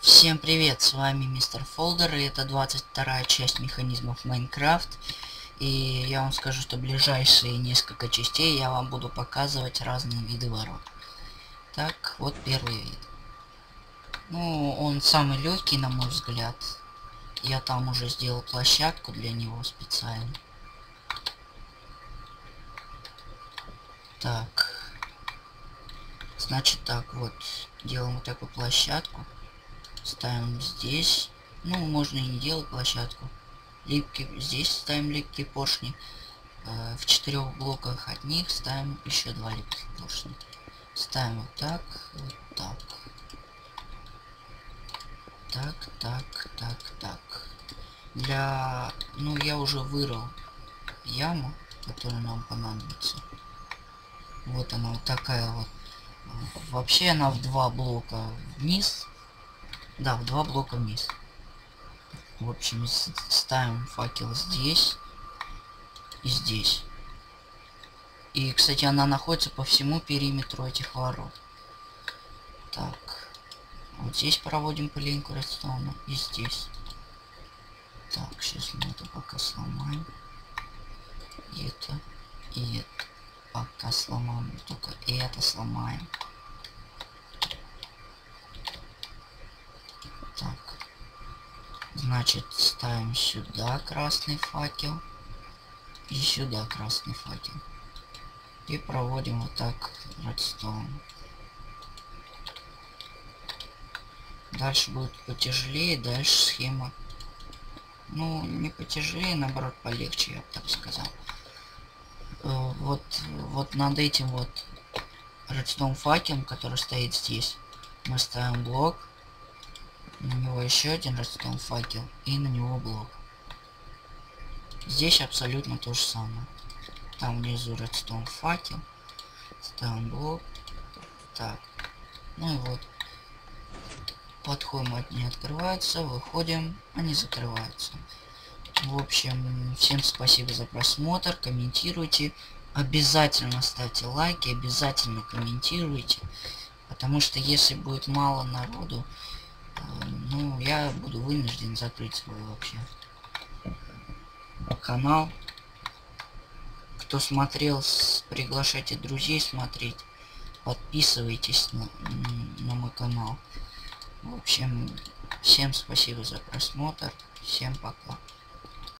Всем привет, с вами Мистер Фолдер, и это 22-я часть механизмов Майнкрафт. И я вам скажу, что ближайшие несколько частей я вам буду показывать разные виды ворот. Так, вот первый вид. Ну, он самый легкий, на мой взгляд. Я там уже сделал площадку для него специально. Так. Значит так, вот. Делаем вот такую площадку. Ставим здесь. Ну, можно и не делать площадку. Здесь ставим липкие поршни. В 4 блоках от них ставим еще 2 липких поршня. Ставим вот так, вот так. Так. Ну, я уже вырыл яму, которая нам понадобится. Вот она, вот такая вот. Вообще она в 2 блока вниз. Да, в 2 блока вниз. В общем, ставим факел здесь и здесь. И, кстати, она находится по всему периметру этих ворот. Так. Вот здесь проводим по линку редстоуна. И здесь. Так, сейчас мы это пока сломаем. И это. Пока сломаем. Только это сломаем. Так. Значит, ставим сюда красный факел. И сюда красный факел. И проводим вот так редстоун. Дальше будет потяжелее, дальше схема. Ну, не потяжелее, наоборот, полегче, я бы так сказал. Вот над этим вот редстоун факелом, который стоит здесь, мы ставим блок. На него еще один редстоун факел. И на него блок. Здесь абсолютно то же самое. Там внизу редстоун факел. Ставим блок. Так. Ну и вот. Подходим, они открываются, выходим, они закрываются. В общем, всем спасибо за просмотр, комментируйте, обязательно ставьте лайки, обязательно комментируйте, потому что если будет мало народу, ну, я буду вынужден закрыть свой вообще канал. Кто смотрел, приглашайте друзей смотреть, подписывайтесь на мой канал. В общем, всем спасибо за просмотр. Всем пока.